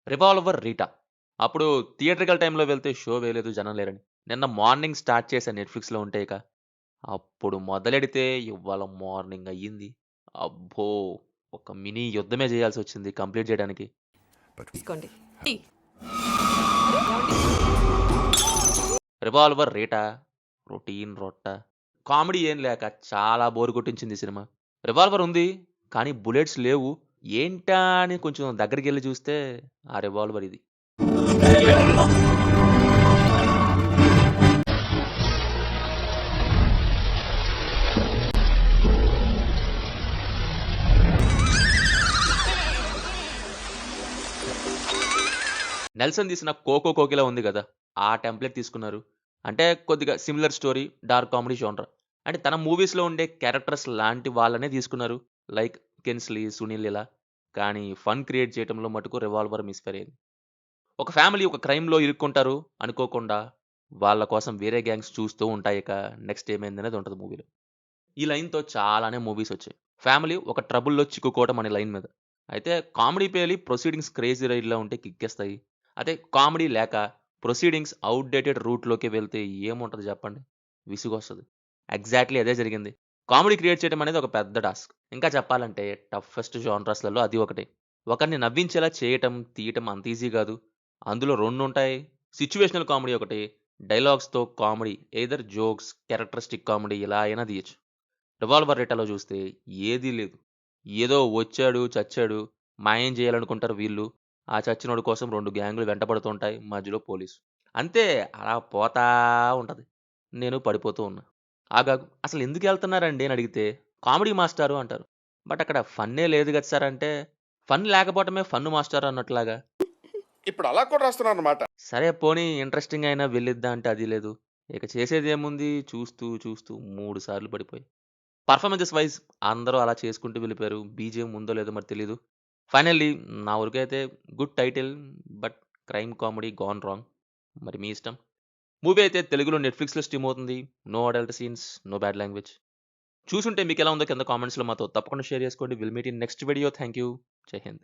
'Revolver Rita.' అప్పుడు theatrical టైమ్‌లో వెళ్తే షో వేయలేదు జనం లేరని. నిన్న మార్నింగ్ స్టార్ట్ చేశా నెట్‌ఫ్లిక్స్‌లో ఉంటే ఇక. అప్పుడు మొదలెడితే ఇవాళ మార్నింగ్ అయ్యింది. అబ్బో! ఒక మినీ యుద్ధమే చేయాల్సొచ్చింది కంప్లీట్ చేయడానికి. తీసుకోండి. 'రివాల్వర్ రీటా' రొటీన్ రొట్ట. కామెడీ ఏం లేక చాలా బోర్ కొట్టించింది ఈ సినిమా. రివాల్వర్ ఉంది. కానీ బుల్లెట్స్ లేవు. ఏంటా అని కొంచెం దగ్గరికెళ్లి చూస్తే ఆ రివాల్వర్ ఇది. నెల్సన్ తీసిన 'కోకో కోకిల' ఉంది గదా! ఆ టెంప్లేట్ తీసుకున్నారు. అంటే కొద్దిగా similar story, dark comedy genre. అంటే తన మూవీస్‌లో ఉండే క్యారెక్టర్స్ లాంటి వాళ్ళనే తీసుకున్నారు. లైక్ 'కెన్స్లీ', 'సునీల్' ఇలా. కానీ ఫన్ క్రియేట్ చేయటంలో మటుకు 'రివాల్వర్' మిస్‌ఫైర్ అయింది. ఒక ఫ్యామిలీ ఒక క్రైమ్‌లో ఇరుక్కుంటారు అనుకోకుండా, వాళ్ళ కోసం వేరే గ్యాంగ్స్ చూస్తూ ఉంటాయిక నెక్స్ట్ ఏమైందనేది ఉంటది మూవీలో. ఈ లైన్‌తో చాలానే మూవీసొచ్చాయి. ఫ్యామిలీ ఒక ట్రబుల్‌లో చిక్కుకోవటం అనే లైన్ మీద. అయితే కామెడీ పేలి ప్రొసీడింగ్స్ క్రేజీ రైడ్‌లా ఉంటే కిక్కేస్తాయి. అదే కామెడీ లేక ప్రొసీడింగ్స్ ఔట్‌డేటెడ్ రూట్‌లోకి వెళ్తే ఏముంటది చెప్పండి? విసుగొస్తది. ఎగ్జాక్ట్‌లీ అదే జరిగింది. కామెడీ క్రియేట్ చేయడం అనేది ఒక పెద్ద టాస్క్. ఇంకా చెప్పాలంటే టఫెస్ట్ జానర్స్‌లలో అది ఒకటి. ఒకరిని నవ్వించేలా చేయటం, తీయటం అంత ఈజీ గాదు. అందులో 2 ఉంటాయి. సిట్యుయేషనల్ కామెడీ ఒకటి, డైలాగ్స్‌తో comedy either jokes, characteristic comedy ఇలా అయినా తీయొచ్చు. 'రివాల్వర్ రిటా'లో చూస్తే ఏదీ లేదు. ఏదో వచ్చాడు, చచ్చాడు, మాయం చేయాలనుకుంటారు వీళ్ళు. ఆ చచ్చినోడి కోసం 2 గ్యాంగులు వెంటపడుతుంటాయి. మధ్యలో పోలీసు. అంతే అలా పోతా ఉంటది. నేను పడిపోతూ ఉన్నా. ఆగాగు అసలెందుకెళ్తున్నారండి అని అడిగితే, కామెడీ మాస్టారు అంటారు. బట్ అక్కడ ఫన్నే లేదు గదా సార్ అంటే, ఫన్ లేకపోవటమే ఫన్ మాస్టారు అన్నట్లాగా. ఇప్పుడు అలా కూడా రాస్తున్నారన్నమాట. సరే పోనీ ఇంట్రెస్టింగ్ అయినా వెళ్ళిద్దా అంటే అది లేదు. ఇక చేసేదేముంది చూస్తూ, చూస్తూ 3 సార్లు పడిపోయా. పర్ఫార్మెన్సెస్ వైస్ అందరూ అలా చేసుకుంటూ వెళ్ళిపోయారు. బీజీఎం ఉందో లేదో మరి తెలీదు. ఫైనల్లీ నా వరకైతే good title. But crime comedy gone wrong. మరి మీ ఇష్టం. మూవీ అయితే తెలుగులో నెట్‌ఫ్లిక్స్‌లో స్ట్రీమ్ అవుతుంది. No adult scenes, no bad language. చూసుంటే మీకెలా ఉందో కింద కామెంట్స్‌లో మాతో తప్పకుండా షేర్ చేసుకోండి. Will meet in next video. Thank you. Jai Hind.